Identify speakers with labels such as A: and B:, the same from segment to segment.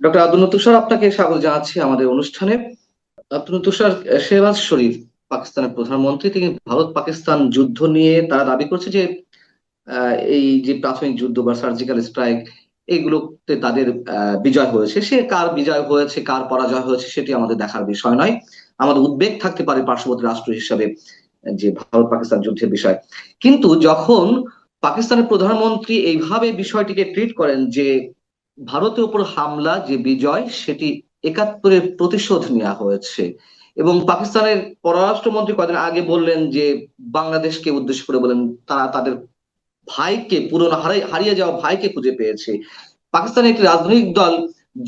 A: Doctor Abdul তুষার, আপনাকে স্বাগত জানাচ্ছি আমাদের অনুষ্ঠানে। আব্দুল তুষার, শেহবাজ শরীফ পাকিস্তানের প্রধানমন্ত্রী, তিনি ভারত পাকিস্তান যুদ্ধ নিয়ে তারা দাবি করছে যে এই যে প্রাথমিক যুদ্ধ বা সার্জিক্যাল স্ট্রাইক, এগুলোতে তাদের বিজয় হয়েছে। সে কার বিজয় হয়েছে কার পরাজয় হয়েছে সেটি আমাদের দেখার বিষয় নয়। আমাদের উদ্বেগ থাকতে পারে পার্শ্ববর্তী রাষ্ট্র হিসাবে যে ভারত পাকিস্তান যুদ্ধের বিষয়। কিন্তু যখন পাকিস্তানের প্রধানমন্ত্রী এইভাবে বিষয়টিকে ট্রিট করেন যে ভারতের উপর হামলা যে বিজয়, সেটি 71-এর প্রতিশোধ নেওয়া হয়েছে, এবং পাকিস্তানের পররাষ্ট্রমন্ত্রী কদিন আগে বললেন যে বাংলাদেশকে উদ্দেশ্য করে বলেন তারা তাদের ভাইকে, পুরনো হারিয়ে যাওয়া ভাইকে খুঁজে পেয়েছে। পাকিস্তানের একটি রাজনৈতিক দল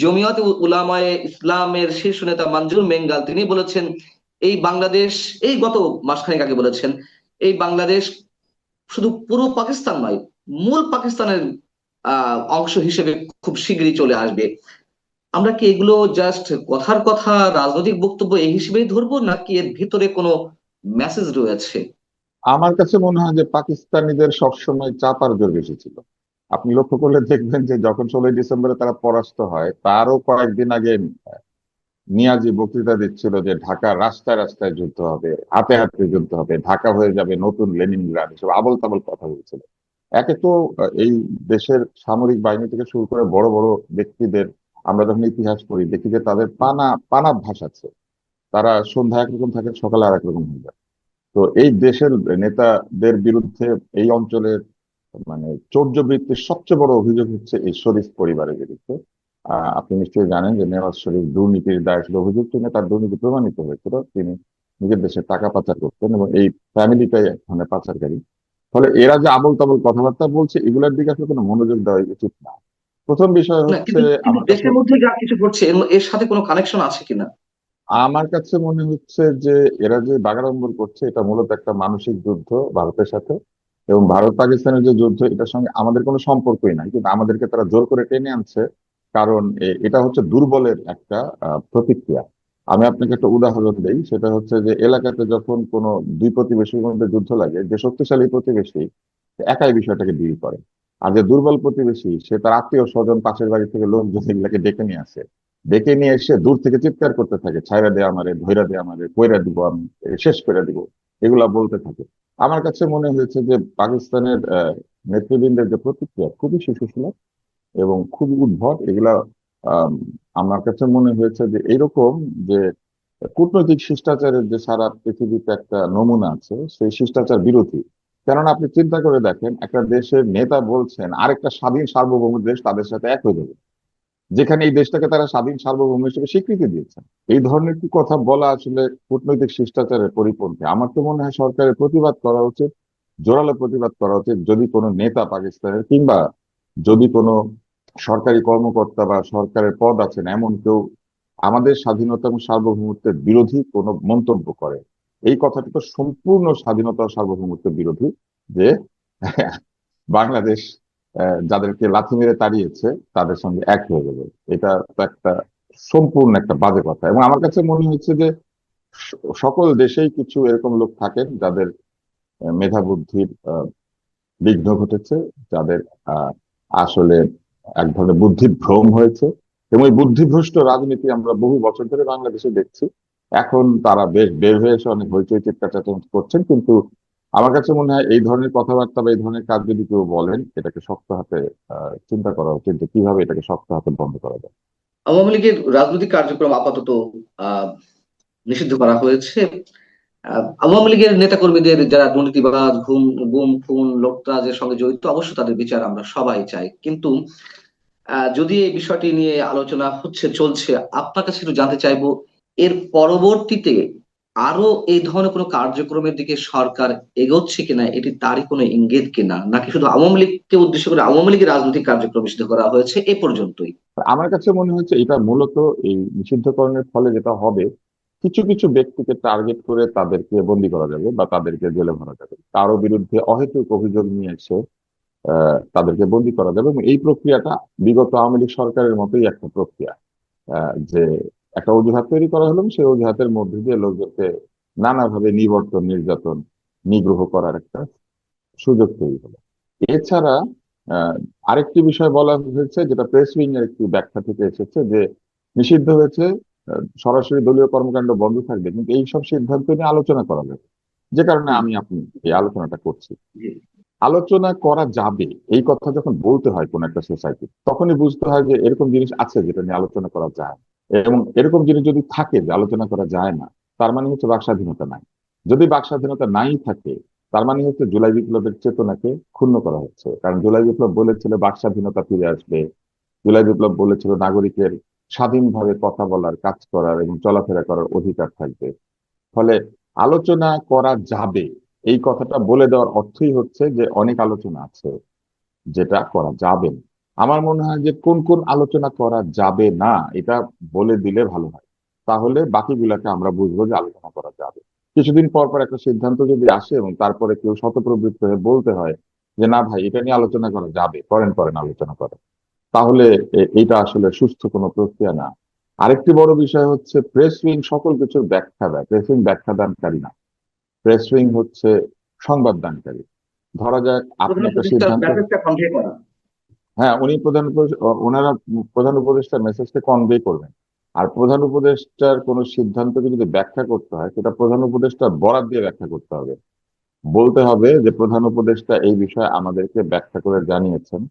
A: জমিয়তে উলামায়ে ইসলামের শীর্ষ নেতা মঞ্জুর মেঙ্গাল তিনি বলেছেন এই বাংলাদেশ, এই গত মাসখানেক আগে বলেছেন, এই বাংলাদেশ শুধু পুরো পাকিস্তান নয়, মূল পাকিস্তানের অংশ হিসেবে খুব শীঘ্রই চলে আসবে। আমরা কি এগুলো জাস্ট কথার কথা, রাজনৈতিক বক্তব্য এই হিসেবেই ধরবো, নাকি এর ভিতরে কোনো মেসেজ রয়েছে?
B: আমার কাছে মনে হয় যে পাকিস্তানিদের সবসময় চাপার জোর বেশি ছিল। আপনি লক্ষ্য করলে দেখবেন যে যখন 16ই ডিসেম্বরে তারা পরাস্ত হয়, তারও কয়েকদিন আগে নিয়াজি বক্তৃতা দিচ্ছিল যে ঢাকা রাস্তায় রাস্তায় যুদ্ধ হবে, হাতে হাতে যুদ্ধ হবে, ঢাকা হয়ে যাবে নতুন লেনিনগ্রাড, এসব আবোল তাবোল কথা বলছিল। একে তো এই দেশের সামরিক বাহিনী থেকে শুরু করে বড় বড় ব্যক্তিদের আমরা যখন ইতিহাস পড়ি দেখি যে তাদের পানা পানাভ্যাস আছে। তারা সন্ধ্যা একরকম থাকে, সকালে আর একরকম হয়ে যায়। তো এই দেশের নেতাদের বিরুদ্ধে এই অঞ্চলের মানে চৌর্যবৃত্তির সবচেয়ে বড় অভিযোগ হচ্ছে এই শরীফ পরিবারের বিরুদ্ধে। আপনি নিশ্চয়ই জানেন যে নেওয়াজ শরীফ দুর্নীতির দায়ে শুধু অভিযুক্ত নয়, তার দুর্নীতি প্রমাণিত হয়েছিল। তিনি নিজের দেশে টাকা পাচার করতেন এবং এই ফ্যামিলিটাই এক ধরনের পাচারকারী। ফলে এরা যে আবোল তাবোল কথাবার্তা বলছে, এগুলোর দিকে আসলে কোনো মনোযোগ দেওয়া উচিত না। প্রথম বিষয়
A: না,
B: হচ্ছে
A: কিন্তু কিন্তু
B: আমার কাছে
A: দেশের মধ্যে যা কিছু ঘটছে এর সাথে কোনো কানেকশন আছে কিনা?
B: আমার কাছে মনে হচ্ছে যে এরা যে বাগাড়ম্বর করছে এটা মূলত একটা মানসিক যুদ্ধ ভারতের সাথে। এবং ভারত পাকিস্তানের যে যুদ্ধ, এটার সঙ্গে আমাদের কোনো সম্পর্কই নাই, কিন্তু আমাদেরকে তারা জোর করে টেনে আনছে। কারণ এটা হচ্ছে দুর্বলের একটা প্রতিক্রিয়া। আমি আপনাকে একটা উদাহরণ দিই, সেটা হচ্ছে যে এলাকাতে যখন কোনো দুই প্রতিবেশীর মধ্যে যুদ্ধ লাগে, যে শক্তিশালী প্রতিবেশী একাই বিষয়টাকে ডিল করে। আর যে দুর্বল প্রতিবেশী সে তার আত্মীয় স্বজন পাশের বাড়ি থেকে লোকজন এগুলাকে ডেকে নিয়ে আসে। ডেকে নিয়ে এসে দূর থেকে চিৎকার করতে থাকে, ছাইরা দে আমারে, ধইরা দে আমারে, কইরা দিব আমি, শেষ করে দিব, এগুলা বলতে থাকে। আমার কাছে মনে হয়েছে যে পাকিস্তানের নেতৃবৃন্দের যে প্রতিক্রিয়া খুবই শিশুসুলভ এবং খুবই উদ্ভট এগুলা। আম, আমার কাছে মনে হয়েছে যে এরকম যে কূটনৈতিক শিষ্টাচারের যে সারা পৃথিবীতে একটা নমুনা আছে, সেই শিষ্টাচার বিরোধী। কেননা আপনি চিন্তা করে দেখেন, একটা দেশের নেতা বলছেন আরেকটা স্বাধীন সার্বভৌম দেশ তাদের সাথে এক হয়ে যাবে, যেখানে এই দেশটাকে তারা স্বাধীন সার্বভৌম হিসেবে স্বীকৃতি দিয়েছেন। এই ধরনের কি কথা বলা আসলে কূটনৈতিক শিষ্টাচারের পরিপন্থী? আমার তো মনে হয় সরকারের প্রতিবাদ করা উচিত, জোরালো প্রতিবাদ করা উচিত। যদি কোনো নেতা পাকিস্তানের কিংবা যদি কোনো সরকারি কর্মকর্তা বা সরকারের পদ আছেন এমন কেউ আমাদের স্বাধীনতা এবং সার্বভৌমত্বের বিরোধী কোনো মন্তব্য করে, এই কথাটা তো সম্পূর্ণ স্বাধীনতা ও সার্বভৌমত্বের বিরোধী। যে বাংলাদেশ যাদেরকে লাথি মেরে তাড়িয়েছে তাদের সঙ্গে এক হয়ে যাবে, এটা তো একটা সম্পূর্ণ একটা বাজে কথা। এবং আমার কাছে মনে হচ্ছে যে সকল দেশেই কিছু এরকম লোক থাকেন যাদের মেধা বুদ্ধির বিঘ্ন ঘটেছে, যাদের আহ, আসলে এক ধরনের বুদ্ধির ভ্রম হয়েছে। এবং এই বুদ্ধিভ্রষ্ট রাজনীতি আমরা বহু বছর ধরে বাংলাদেশে দেখছি। এখন তারা বেশ বের হয়ে এসে অনেক হইচই চিৎকার চেঁচামেচি করছেন, কিন্তু আমার কাছে মনে হয় এই ধরনের কথাবার্তা বা এই ধরনের কাজ যদি কেউ বলেন, এটাকে শক্ত হাতে চিন্তা করা উচিত যে কিভাবে এটাকে শক্ত হাতে বন্ধ করা যায়।
A: আওয়ামী লীগের রাজনৈতিক কার্যক্রম আপাতত আহ নিষিদ্ধ করা হয়েছে। আওয়ামী লীগের নেতাকর্মীদের যারা দুর্নীতিবাজ, গুম খুন লুটতরাজের সঙ্গে জড়িত, অবশ্য তাদের বিচার আমরা সবাই চাই। কিন্তু যদি এই বিষয়টি নিয়ে আলোচনা চলছে, আপনার কাছে একটু জানতে চাইবো এর পরবর্তীতে আরো এই ধরনের কোনো কার্যক্রমের দিকে সরকার এগোচ্ছে কিনা, এটি তারই কোনো ইঙ্গিত কিনা, নাকি শুধু আওয়ামী লীগকে উদ্দেশ্য করে আওয়ামী লীগের রাজনৈতিক কার্যক্রম নিষিদ্ধ করা হয়েছে এ পর্যন্তই?
B: আমার কাছে মনে হচ্ছে এটা মূলত এই নিষিদ্ধকরণের ফলে যেটা হবে, কিছু কিছু ব্যক্তিকে টার্গেট করে তাদেরকে বন্দী করা যাবে বা তাদেরকে জেলে ভরা যাবে, কারো বিরুদ্ধে অহেতুক অভিযোগ নিয়ে এসে তাদেরকে বন্দী করা যাবে। এবং এই প্রক্রিয়াটা বিগত আওয়ামী লীগ সরকারের মতোই একটা প্রক্রিয়া। যে একটা অজুহাত তৈরি করা হলো, সেই অজুহাতের মধ্যে দিয়ে লোকজনকে নানাভাবে নিবর্তন, নির্যাতন, নিগ্রহ করার একটা সুযোগ তৈরি হলো। এছাড়া আহ, আরেকটি বিষয় বলা হয়েছে, যেটা প্রেস উইং এর একটি ব্যাখ্যা থেকে এসেছে, যে নিষিদ্ধ হয়েছে, সরাসরি দলীয় কর্মকাণ্ড বন্ধ থাকবে, কিন্তু এইসব সিদ্ধান্ত নিয়ে আলোচনা করা যাবে, যে কারণে
A: হুম,
B: আমি আপনি এই আলোচনাটা করছি।
A: জি।
B: আলোচনা করা যাবে এই কথা যখন বলতে হয় কোন একটা সোসাইটি, তখনই বুঝতে হয় যে এরকম জিনিস আছে যেটা নিয়ে আলোচনা করা যায়, এবং এরকম জিনিস যদি থাকে যে আলোচনা করা যায় না, তার মানে হচ্ছে বাক স্বাধীনতা নাই। যদি বাক স্বাধীনতা নাই থাকে, তার মানে হচ্ছে জুলাই বিপ্লবের চেতনাকে ক্ষুণ্ণ করা হচ্ছে। কারণ জুলাই বিপ্লব বলেছিল বাক স্বাধীনতা ফিরে আসবে, জুলাই বিপ্লব বলেছিল নাগরিকের স্বাধীনভাবে কথা বলার, কাজ করার এবং চলাফেরা করার অধিকার থাকবে। ফলে আলোচনা করা যাবে এই কথাটা বলে দেওয়ার অর্থই হচ্ছে যে অনেক আলোচনা আছে যেটা করা যাবে না। আমার মনে হয় যে কোন কোন আলোচনা করা যাবে না এটা বলে দিলে ভালো হয়, তাহলে বাকিগুলাকে আমরা বুঝবো যে আলোচনা করা যাবে। কিছুদিন পর পর একটা সিদ্ধান্ত যদি আসে এবং তারপরে কেউ শতপ্রবৃত্ত হয়ে বলতে হয় যে না ভাই এটা নিয়ে আলোচনা করা যাবে, করেন করেন আলোচনা করেন, তাহলে এটা আসলে সুস্থ কোনো প্রক্রিয়া না। আরেকটি বড় বিষয় হচ্ছে প্রেস উইং সকল কিছুর ব্যাখ্যা দেয়, প্রেস উইং ব্যাখ্যা দানকারী না, প্রেস উইং হচ্ছে সংবাদ দানকারী। ধরা যাক আপনি
A: প্রধান
B: একটা
A: উপদেষ্টার
B: সিদ্ধান্ত,
A: মেসেজটা কনভে করা।
B: হ্যাঁ উনি ওনারা প্রধান উপদেষ্টার মেসেজকে কনভে করবেন। আর প্রধান উপদেষ্টার কোনো সিদ্ধান্তকে যদি ব্যাখ্যা করতে হয়, সেটা প্রধান উপদেষ্টার বরাত দিয়ে ব্যাখ্যা করতে হবে। বলতে হবে যে প্রধান উপদেষ্টা এই বিষয়ে আমাদেরকে ব্যাখ্যা করে জানিয়েছেন।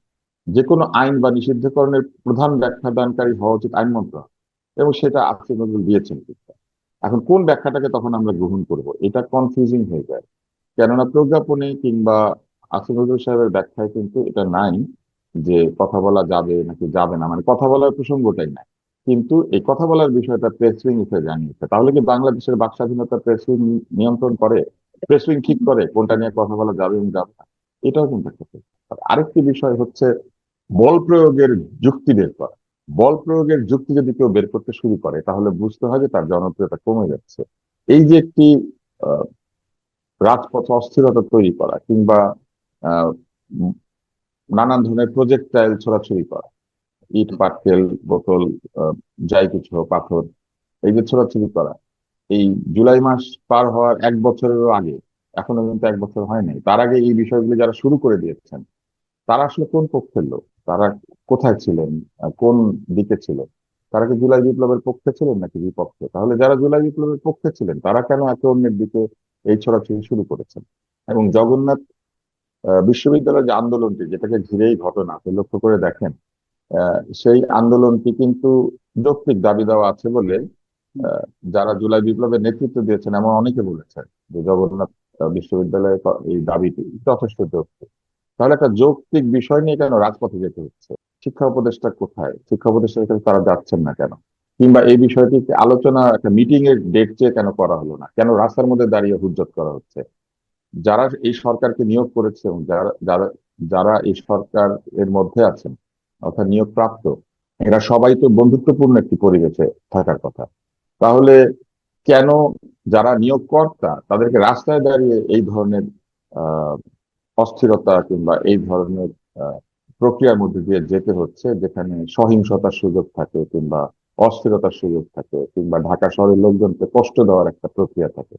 B: যে কোনো আইন বা নিষিদ্ধকরণের প্রধান ব্যাখ্যা দানকারী হওয়া উচিত আইন মন্ত্রণালয়, এবং সেটা আসিফ নজরুল দিয়েছেন কিন্তু। এখন কোন ব্যাখ্যাটাকে তখন আমরা গ্রহণ করব, এটা কনফিউজিং হয়ে যায়। কেননা প্রজ্ঞাপনে কিংবা আসিফ নজরুল সাহেবের ব্যাখ্যায় কিন্তু এটা নাই যে কথা বলা যাবে নাকি যাবে না, মানে কথা বলার প্রসঙ্গটাই নাই। কিন্তু এই কথা বলার বিষয়টা প্রেস উইং এসে জানিয়েছে। তাহলে কি বাংলাদেশের বাক স্বাধীনতা প্রেস উইং নিয়ন্ত্রণ করে? প্রেস উইং ঠিক করে কোনটা নিয়ে কথা বলা যাবে এবং যাবে না? এটাও কিন্তু একটা প্রশ্ন। আর আরেকটি বিষয় হচ্ছে বল প্রয়োগের যুক্তি বের করা। বল প্রয়োগের যুক্তি যদি কেউ বের করতে শুরু করে, তাহলে বুঝতে হয় যে তার জনপ্রিয়তা কমে যাচ্ছে। এই যে একটি আহ, রাজপথে অস্থিরতা তৈরি করা, কিংবা আহ, উম, নানান ধরনের প্রজেক্টাইল ছোড়াছুড়ি করা, ইট পাটকেল বোতল, আহ, যাই কিছু হোক, পাথর, এই যে ছোড়াছুড়ি করা, এই জুলাই মাস পার হওয়ার 1 বছরেরও আগে, এখনো কিন্তু 1 বছর হয় নাই, তার আগে এই বিষয়গুলো যারা শুরু করে দিয়েছেন, তারা আসলে কোন পক্ষের লোক? তারা কোথায় ছিলেন? কোন দিকে ছিলেন? তারা কি জুলাই বিপ্লবের পক্ষে ছিলেন নাকি বিপক্ষে? তাহলে যারা জুলাই বিপ্লবের পক্ষে ছিলেন, তারা কেন একে অন্যের দিকে এই ছড়াছড়ি শুরু করেছেন? এবং জগন্নাথ বিশ্ববিদ্যালয়ের যে আন্দোলনটি, যেটাকে ঘিরেই ঘটনা, আপনি লক্ষ্য করে দেখেন, সেই আন্দোলনটি কিন্তু যৌক্তিক দাবি দেওয়া আছে বলে আহ, যারা জুলাই বিপ্লবের নেতৃত্ব দিয়েছেন এমন অনেকে বলেছেন যে জগন্নাথ বিশ্ববিদ্যালয়ের এই দাবিটি যথেষ্ট যৌক্তিক। তাহলে একটা যৌক্তিক বিষয় নিয়ে কেন রাজপথে যেতে হচ্ছে? শিক্ষা উপদেষ্টা কোথায়? শিক্ষা উপদেষ্টার কাছে তারা যাচ্ছেন না কেন? কিংবা এই বিষয়টি আলোচনা একটা মিটিং এর ডেট চেয়ে কেন করা হলো না? কেন রাস্তার মধ্যে দাঁড়িয়ে হুজ্জত করা হচ্ছে? যারা এই সরকারকে নিয়োগ করেছে এবং যারা যারা যারা এই সরকার এর মধ্যে আছেন, অর্থাৎ নিয়োগ প্রাপ্ত, এরা সবাই তো বন্ধুত্বপূর্ণ একটি পরিবেশে থাকার কথা। তাহলে কেন যারা নিয়োগকর্তা তাদেরকে রাস্তায় দাঁড়িয়ে এই ধরনের আহ অস্থিরতা কিংবা এই ধরনের আহ, প্রক্রিয়ার মধ্যে দিয়ে যেতে হচ্ছে, যেখানে সহিংসতার সুযোগ থাকে, কিংবা অস্থিরতার সুযোগ থাকে, কিংবা ঢাকা শহরের লোকজনকে কষ্ট দেওয়ার একটা প্রক্রিয়া থাকে?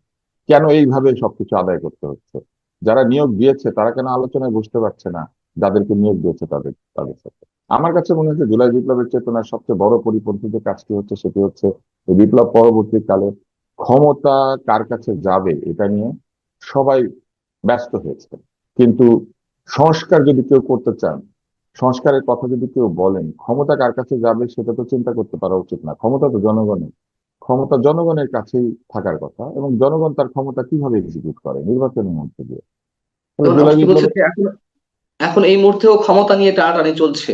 B: কেন এইভাবে সবকিছু আদায় করতে হচ্ছে? যারা নিয়োগ দিয়েছে তারা কেন আলোচনায় বসতে পারছে না যাদেরকে নিয়োগ দিয়েছে তাদের তাদের সাথে? আমার কাছে মনে হচ্ছে জুলাই বিপ্লবের চেতনার সবচেয়ে বড় পরিপন্থী যে কাজটি হচ্ছে, সেটি হচ্ছে এই বিপ্লব পরবর্তীকালে ক্ষমতা কার কাছে যাবে এটা নিয়ে সবাই ব্যস্ত হয়েছে। কিন্তু সংস্কার যদি কেউ করতে চান, সংস্কারের কথা যদি কেউ বলেন, ক্ষমতা কার কাছে যাবে সেটা তো চিন্তা করতে পারা উচিত না। ক্ষমতা তো জনগণের, ক্ষমতা জনগণের কাছেই থাকার কথা, এবং জনগণ তার ক্ষমতা কিভাবে এক্সিকিউট করে? নির্বাচনের মধ্যে দিয়ে। তাহলে
A: যেমন
B: জুলাই
A: আপনি কি
B: বিপ্লবে
A: বলছেন যে এখন এখন এই মুহূর্তেও ক্ষমতা নিয়ে টানাটানি চলছে,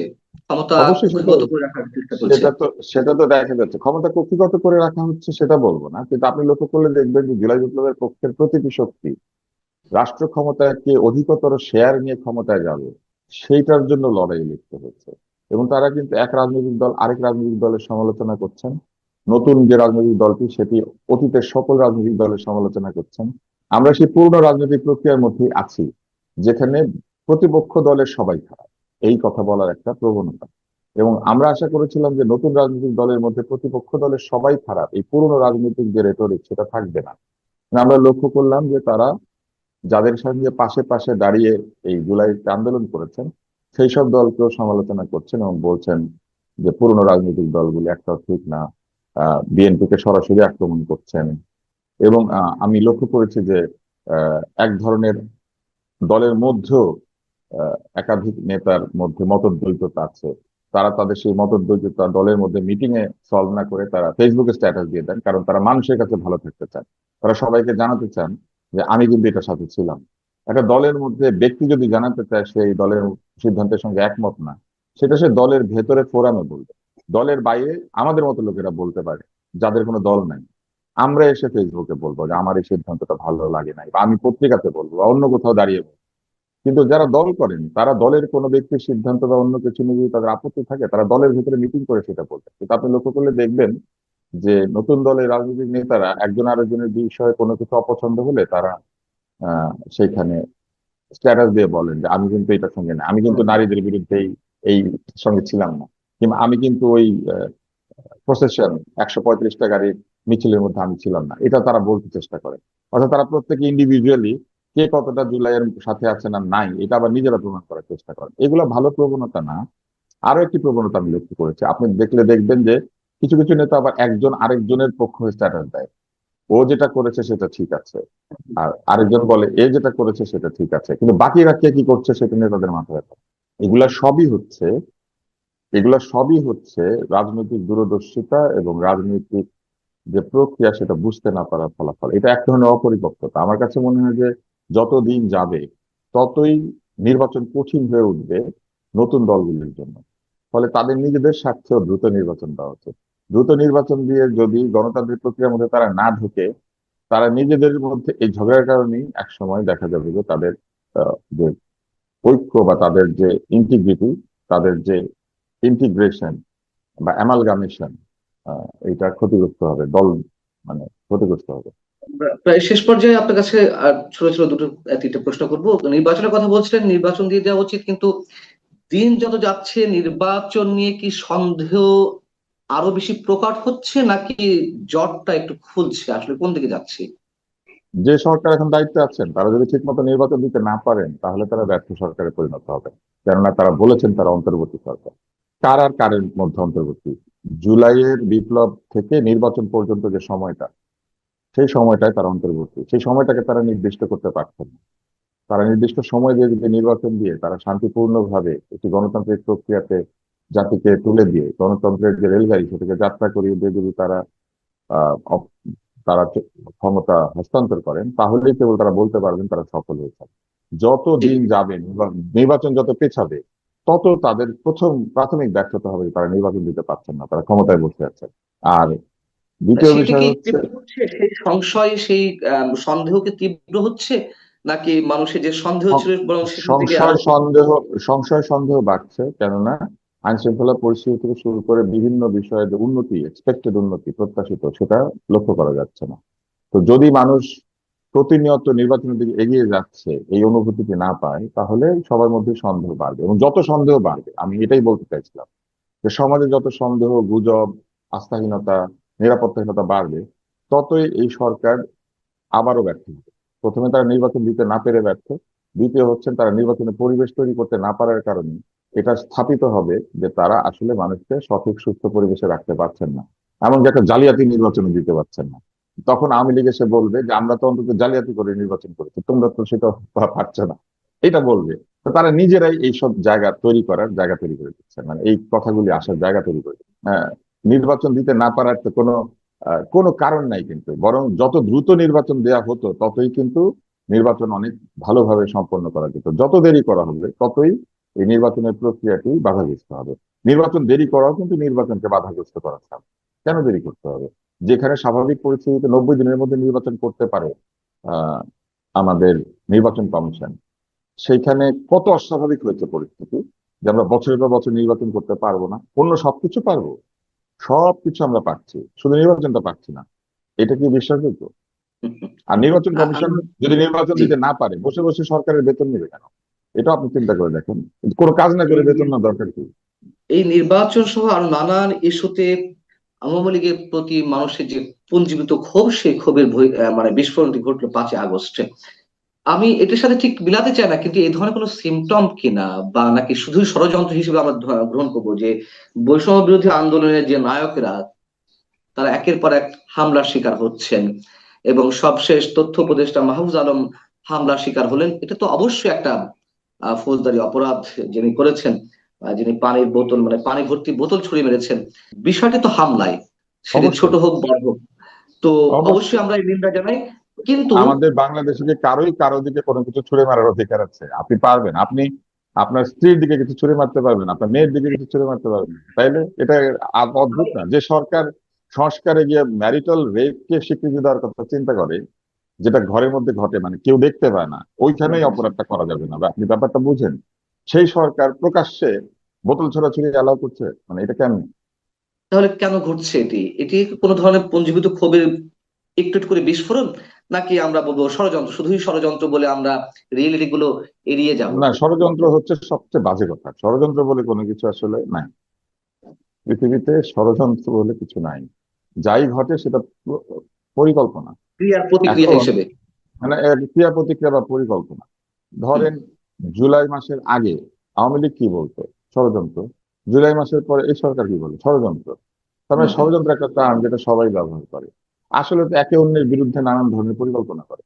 A: ক্ষমতা
B: অবশ্যই
A: কুক্ষিগত করে রাখার চেষ্টা চলছে।
B: সেটা তো সেটা তো দেখা যাচ্ছে, ক্ষমতা কক্ষিগত করে রাখা হচ্ছে সেটা বলবো না, কিন্তু আপনি লক্ষ্য করলে দেখবেন যে জুলাই বিপ্লবের পক্ষের প্রতিটি শক্তি রাষ্ট্র ক্ষমতাকে অধিকতর শেয়ার নিয়ে ক্ষমতায় যাবে সেইটার জন্য লড়াই লিপ্ত হয়েছে। এবং তারা কিন্তু এক রাজনৈতিক দল আরেক রাজনৈতিক দলের সমালোচনা করছেন, নতুন যে রাজনৈতিক দলটি সেটি অতীতের সকল রাজনৈতিক দলের সমালোচনা করছেন। আমরা সেই পূর্ণ রাজনৈতিক প্রক্রিয়ার মধ্যেই আছি, যেখানে প্রতিপক্ষ দলের সবাই খারাপ এই কথা বলার একটা প্রবণতা। এবং আমরা আশা করেছিলাম যে নতুন রাজনৈতিক দলের মধ্যে প্রতিপক্ষ দলের সবাই খারাপ, এই পুরনো রাজনৈতিক যে রেটরিক সেটা থাকবে না। আমরা লক্ষ্য করলাম যে তারা যাদের সঙ্গে পাশে পাশে দাঁড়িয়ে এই জুলাইতে আন্দোলন করেছেন, সেই সব দলকেও সমালোচনা করছেন এবং বলছেন যে পুরনো রাজনৈতিক দলগুলি একটাও ঠিক না, বিএনপিকে সরাসরি আক্রমণ করছেন। এবং আমি লক্ষ্য করেছি যে এক ধরনের দলের মধ্যেও একাধিক নেতার মধ্যে মতদ্বৈততা আছে। তারা তাদের সেই মতদ্বৈততা দলের মধ্যে মিটিং এ সলভ না করে তারা ফেসবুকে স্ট্যাটাস দিয়ে দেন, কারণ তারা মানুষের কাছে ভালো থাকতে চান। তারা সবাইকে জানাতে চান যে আমি কিন্তু এটার সাথে ছিলাম। একটা দলের মধ্যে ব্যক্তি যদি জানাতে চায় সেই দলের সিদ্ধান্তের সঙ্গে একমত না, সেটা সে দলের ভেতরে ফোরামে বলবে। দলের বাইরে আমাদের মতো লোকেরা বলতে পারে, যাদের কোনো দল নাই। আমরা এসে ফেসবুকে বলবো যে আমার এই সিদ্ধান্তটা ভালো লাগে নাই, বা আমি পত্রিকাতে বলবো, বা অন্য কোথাও দাঁড়িয়ে বলবো। কিন্তু যারা দল করেন তারা দলের কোনো ব্যক্তির সিদ্ধান্ত বা অন্য কিছু নিয়ে যদি তাদের আপত্তি থাকে, তারা দলের ভিতরে মিটিং করে সেটা বলবে। কিন্তু আপনি লক্ষ্য করলে দেখবেন যে নতুন দলের রাজনৈতিক নেতারা একজন আরেকজনের বিষয়ে কোনো কিছু অপছন্দ হলে তারা সেইখানে স্ট্যাটাস দিয়ে বলেন যে আমি কিন্তু এটার সঙ্গে না, আমি কিন্তু নারীদের বিরুদ্ধে এই সঙ্গে ছিলাম না, কিংবা আমি কিন্তু ওই প্রসেশন 135টা গাড়ির মিছিলের মধ্যে আমি ছিলাম না, এটা তারা বলতে চেষ্টা করে। অর্থাৎ তারা প্রত্যেকে ইন্ডিভিজুয়ালি কে কতটা জুলাইয়ের সাথে আছে না নাই এটা আবার নিজেরা প্রমাণ করার চেষ্টা করে। এগুলো ভালো প্রবণতা না। আরো একটি প্রবণতা আমি লক্ষ্য করেছি, আপনি দেখলে দেখবেন যে কিছু কিছু নেতা আবার একজন আরেকজনের পক্ষ হয়ে স্ট্যাটাস দেয়। ও যেটা করেছে সেটা ঠিক আছে, আর আরেকজন বলে এ যেটা করেছে সেটা ঠিক আছে, কিন্তু বাকিরা কে কি করছে সেটা নিয়ে তাদের মাথা ব্যথা। এগুলা সবই হচ্ছে এগুলা সবই হচ্ছে রাজনৈতিক দূরদর্শিতা এবং রাজনৈতিক যে প্রক্রিয়া সেটা বুঝতে না পারার ফলাফল। এটা এক ধরনের অপরিপক্কতা। আমার কাছে মনে হয় যে যত দিন যাবে ততই নির্বাচন কঠিন হয়ে উঠবে নতুন দলগুলির জন্য। ফলে তাদের নিজেদের স্বার্থেও দ্রুত নির্বাচন দেওয়া উচিত। দ্রুত নির্বাচন দিয়ে যদি গণতান্ত্রিক প্রক্রিয়ার মধ্যে তারা না ঢুকে, তারা নিজেদের মধ্যে এই ঝগড়ার কারণেই এক সময় দেখা যাবে যে তাদের যে ঐক্য বা তাদের যে ইন্টিগ্রিটি, তাদের যে ইন্টিগ্রেশন বা অ্যামালগামেশন, এটা ক্ষতিগ্রস্ত হবে, দল মানে ক্ষতিগ্রস্ত হবে।
A: প্রায় শেষ পর্যায়ে আপনার কাছে আর ছোট ছোট তিনটা প্রশ্ন করবো। নির্বাচনের কথা বলছিলেন, নির্বাচন দিয়ে দেওয়া উচিত, কিন্তু দিন যত যাচ্ছে নির্বাচন নিয়ে কি সন্দেহ আরো বেশি প্রকট হচ্ছে, নাকি জটটা একটু খুলছে, আসলে কোন দিকে যাচ্ছে?
B: যে সরকার এখন দায়িত্বে আছেন তারা যদি ঠিক মতো নির্বাচন দিতে না পারেন তাহলে তারা ব্যর্থ সরকারে পরিণত হবে। কেননা তারা বলেছেন তারা অন্তর্বর্তী সরকার। কার আর কারের মধ্যে অন্তর্বর্তী? জুলাইয়ের বিপ্লব থেকে নির্বাচন পর্যন্ত যে সময়টা, সেই সময়টায় তারা অন্তর্বর্তী। সেই সময়টাকে তারা নির্দিষ্ট করতে পারছেন না। তারা নির্দিষ্ট সময় দিয়ে যদি নির্বাচন দিয়ে তারা শান্তিপূর্ণভাবে একটি গণতান্ত্রিক প্রক্রিয়াতে জাতিকে তুলে দিয়ে গণতন্ত্রের যে রেলগাড়ি সেটাকে যাত্রা করিয়ে দিয়ে যদি তারা আহ অপ- তারা ক্ষমতা হস্তান্তর করেন, তাহলেই কেবল তারা বলতে পারবেন তারা সফল হয়েছে। যত
A: জি।
B: দিন যাবে নির্বাচন যত পেছাবে, তত তাদের প্রাথমিক ব্যর্থতা হবে, তারা নির্বাচন দিতে পারছেন না, তারা ক্ষমতায় বসে আছে। আর দ্বিতীয়
A: সেটা
B: বিষয়
A: কি
B: হচ্ছে
A: তীব্র হচ্ছে, সেই সংশয়, সেই সন্দেহ কি তীব্র হচ্ছে, নাকি মানুষের যে সন্দেহ
B: সং-
A: ছিল বরং সেখান থেকে
B: সংশয়
A: আরো?
B: সন্দেহ সংশয় সন্দেহ বাড়ছে। কেননা আইন শৃঙ্খলা পরিস্থিতি থেকে শুরু করে বিভিন্ন বিষয়ে যে উন্নতি, এক্সপেক্টেড উন্নতি প্রত্যাশিত, সেটা লক্ষ্য করা যাচ্ছে না। তো যদি মানুষ প্রতিনিয়ত নির্বাচনের দিকে এগিয়ে যাচ্ছে এই অনুভূতিটি না পায়, তাহলে সবার মধ্যে সন্দেহ বাড়বে, এবং যত সন্দেহ বাড়বে, আমি এটাই বলতে চাইছিলাম যে সমাজে যত সন্দেহ, গুজব, আস্থাহীনতা, নিরাপত্তাহীনতা বাড়বে, ততই এই সরকার আবারও ব্যর্থ হবে। প্রথমে তারা নির্বাচন দিতে না পেরে ব্যর্থ। দ্বিতীয় হচ্ছেন তারা নির্বাচনের পরিবেশ তৈরি করতে না পারার কারণে এটা স্থাপিত হবে যে তারা আসলে মানুষকে সঠিক সুস্থ পরিবেশে রাখতে পারছেন না। এমনকি একটা জালিয়াতি নির্বাচন দিতে পারছেন না। তখন আওয়ামী লীগ এসে বলবে যে আমরা তো অন্তত জালিয়াতি করে নির্বাচন করেছি, তোমরা তো সেটা পারছো না, এটা বলবে। তো তারা নিজেরাই এইসব জায়গা তৈরি করে দিচ্ছে, মানে এই কথাগুলি আসার জায়গা তৈরি করে দিচ্ছে। নির্বাচন দিতে না পারার তো কোনো কারণ নাই, কিন্তু বরং যত দ্রুত নির্বাচন দেয়া হতো ততই কিন্তু নির্বাচন অনেক ভালোভাবে সম্পন্ন করা যেত। যত দেরি করা হবে ততই এই নির্বাচনের প্রক্রিয়াটি বাধাগ্রস্ত হবে। নির্বাচন দেরি করাও কিন্তু নির্বাচনকে বাধাগ্রস্ত করা ছাড়া। কেন দেরি করতে হবে? যেখানে স্বাভাবিক পরিস্থিতিতে 90 দিনের মধ্যে নির্বাচন করতে পারে আহ আমাদের নির্বাচন কমিশন, সেইখানে কত অস্বাভাবিক হয়েছে পরিস্থিতি যে আমরা বছরের পর বছর নির্বাচন করতে পারবো না। অন্য সবকিছু পারবো, সবকিছু আমরা পাচ্ছি, শুধু নির্বাচনটা পাচ্ছি না। এটা কি বিশ্বাসযোগ্য? আর নির্বাচন কমিশন যদি নির্বাচন
A: জি।
B: দিতে না পারে, বসে বসে সরকারের বেতন নেবে কেন? এটা আপনি চিন্তা করে দেখেন। কোনো কাজ না করে
A: এই
B: বেতন না দরকার কি?
A: এই নির্বাচন সহ আরো নানান ইস্যুতে আওয়ামী লীগের প্রতি মানুষের যে পুঞ্জীভূত ক্ষোভ, সেই ক্ষোভের মানে বিস্ফোরণটি ঘটলো 5ই আগস্টে। আমি এটার সাথে ঠিক মিলাতে চাই না, কিন্তু এই ধরনের কোনো সিমটম কিনা, বা নাকি শুধুই ষড়যন্ত্র হিসেবে আমরা গ্রহণ করবো যে বৈষম্য বিরোধী আন্দোলনের যে নায়কেরা তারা একের পর এক হামলার শিকার হচ্ছেন, এবং সবশেষ তথ্য উপদেষ্টা মাহফুজ আলম হামলার শিকার হলেন। এটা তো অবশ্যই একটা ফৌজদারি অপরাধ যিনি করেছেন, যিনি পানির বোতল মানে পানি ভর্তি বোতল ছুড়ে মেরেছেন। বিষয়টি তো হামলায়, সেটি ছোট
B: অবশ্যই।
A: হোক বড় হোক, তো অবশ্যই
B: অবশ্যই
A: আমরা এই নিন্দা জানাই। কিন্তু
B: আমাদের বাংলাদেশে কি কারোই কারো দিকে কোনো কিছু ছুড়ে মারার অধিকার আছে? আপনি পারবেন? আপনি আপনার স্ত্রীর দিকে কিছু ছুড়ে মারতে পারবেন? আপনার মেয়ের দিকে কিছু ছুড়ে মারতে পারবেন? তাইলে এটা অদ্ভুত না যে সরকার সংস্কারে গিয়ে ম্যারিটাল রেপকে স্বীকৃতি দেওয়ার কথা চিন্তা করে, যেটা ঘরের মধ্যে ঘটে, মানে কেউ দেখতে পায় না, ওইখানেই অপরাধটা করা যাবে না? বা আপনি ব্যাপারটা বুঝেন? সেই সরকার প্রকাশ্যে বোতল ছোড়াছুড়ি অ্যালাউ করছে, মানে এটা কেমন?
A: তাহলে কেন ঘটছে এটি? এটি কোনো ধরনের পুঞ্জীভূত ক্ষোভের একটু একটু করে বিস্ফোরণ, নাকি আমরা বলবো ষড়যন্ত্র, শুধুই ষড়যন্ত্র বলে আমরা রিয়েলিটি গুলো এড়িয়ে যাব?
B: না, ষড়যন্ত্র হচ্ছে সবচেয়ে বাজে কথা। ষড়যন্ত্র বলে কোনো কিছু আসলে নাই পৃথিবীতে। ষড়যন্ত্র বলে কিছু নাই। যাই ঘটে সেটা পরিকল্পনা।
A: ক্রিয়ার প্রতিক্রিয়া
B: এখন
A: হিসেবে।
B: মানে ক্রিয়া প্রতিক্রিয়া বা পরিকল্পনা।
A: হুম,
B: ধরেন জুলাই মাসের আগে আওয়ামী লীগ কি বলতো? ষড়যন্ত্র। জুলাই মাসের পরে এই সরকার কি বলে? ষড়যন্ত্র। তার
A: হুম,
B: মানে
A: হুম।
B: ষড়যন্ত্র একটা টার্ম যেটা সবাই ব্যবহার করে। আসলে তো একে অন্যের বিরুদ্ধে নানান ধরনের পরিকল্পনা করে।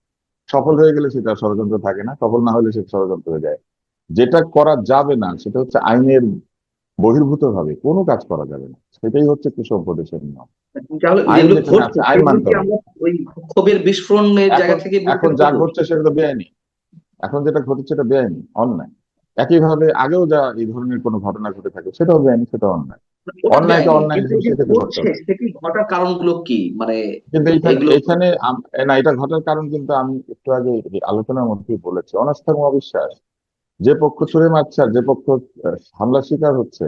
B: সফল হয়ে গেলে সেটা ষড়যন্ত্র থাকে না, সফল না হলে সেটা ষড়যন্ত্র হয়ে যায়। যেটা করা যাবে না সেটা হচ্ছে আইনের বহির্ভূত ভাবে কোনো কাজ করা যাবে না, সেটাই হচ্ছে কৃষক উপদেশের নিয়ম।
A: তাহলে
B: আইন
A: যেগুলো
B: যেখানে
A: ঘটছে
B: আছে আইন
A: সেগুলো
B: মানতে
A: কি
B: হবে।
A: আমরা ওই ক্ষোভের বিস্ফোরণের জায়গা
B: এখন
A: থেকে
B: এখন
A: বিবেচনা
B: যা
A: করবো?
B: ঘটছে সেটা তো বেআইনি। এখন যেটা ঘটেছে সেটা বেআইনি, অন্যায়। একইভাবে আগেও যা এই ধরনের কোনো ঘটনা ঘটে থাকে সেটাও বেআইনি, সেটা অন্যায়।
A: ওটা
B: অন্যায়কে
A: বেআইনি,
B: অন্যায়
A: কিন্তু
B: হিসেবে
A: যে
B: স্বীকৃতি করতে
A: ঘটছে
B: হবে।
A: সেটি ঘটার কারণগুলো কি, মানে
B: কিন্তু এইখানে
A: এগুলো?
B: এখানে না, এটা ঘটার কারণ কিন্তু আমি একটু আগে এই আলোচনার মধ্যেই বলেছি, অনাস্থা এবং অবিশ্বাস। যে পক্ষ ছুড়ে মারছে আর যে পক্ষ হামলার শিকার হচ্ছে,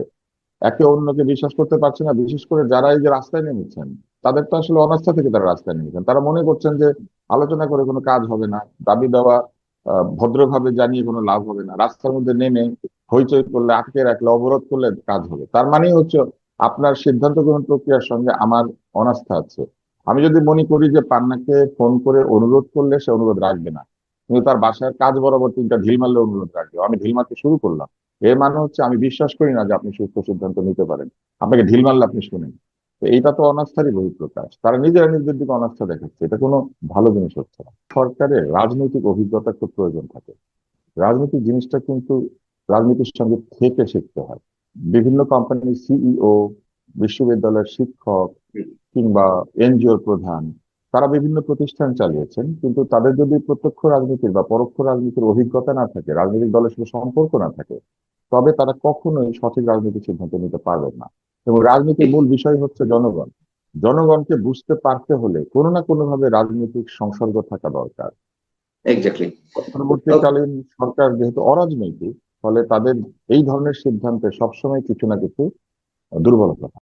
B: একে অন্যকে বিশ্বাস করতে পারছে না। বিশেষ করে যারা এই যে রাস্তায় নেমেছেন, তাদের তো আসলে অনাস্থা থেকে তারা রাস্তায় নেমেছেন। তারা মনে করছেন যে আলোচনা করে কোনো কাজ হবে না, দাবি দেওয়া ভদ্রভাবে জানিয়ে কোনো লাভ হবে না, রাস্তার মধ্যে নেমে হইচই করলে, আটকে রাখলে, অবরোধ করলে কাজ হবে। তার মানেই হচ্ছে আপনার সিদ্ধান্ত গ্রহণ প্রক্রিয়ার সঙ্গে আমার অনাস্থা আছে। আমি যদি মনে করি যে পান্নাকে ফোন করে অনুরোধ করলে সে অনুরোধ রাখবে না, কিন্তু তার বাসার কাজ বরাবর তিনটা ঢিল মারলে অনুরোধ রাখবে, আমি ঢিল মারতে শুরু করলাম, এর মানে হচ্ছে আমি বিশ্বাস করি না যে আপনি সুস্থ সিদ্ধান্ত নিতে পারেন। আপনাকে ঢিল মারলে আপনি শুনেন। তো এইটা তো অনাস্থারই বহিঃপ্রকাশ। তারা নিজেরা নিজেদের দিকে অনাস্থা দেখাচ্ছে, এটা কোনো ভালো জিনিস হচ্ছে না। সরকারের রাজনৈতিক অভিজ্ঞতা খুব প্রয়োজন থাকে। রাজনৈতিক জিনিসটা কিন্তু রাজনীতির সঙ্গে থেকে শিখতে হয়। বিভিন্ন কোম্পানির সিইও, বিশ্ববিদ্যালয়ের শিক্ষক, কিংবা এনজিওর প্রধান, তারা বিভিন্ন প্রতিষ্ঠান চালিয়েছেন, কিন্তু তাদের যদি প্রত্যক্ষ রাজনীতির বা পরোক্ষ রাজনীতির অভিজ্ঞতা না থাকে, রাজনৈতিক দলের সাথে সম্পর্ক না থাকে, তবে তারা কখনোই সঠিক রাজনৈতিক সিদ্ধান্ত নিতে পারবেন না। এবং রাজনীতির মূল বিষয় হচ্ছে জনগণ। জনগণকে বুঝতে পারতে হলে কোনো না কোনো ভাবে রাজনৈতিক সংসর্গ থাকা দরকার।
A: এক্স্যাক্টলি।
B: পরবর্তীকালীন সরকার যেহেতু অরাজনৈতিক, ফলে তাদের এই ধরনের সিদ্ধান্তে সবসময় কিছু না কিছু দুর্বলতা থাকে।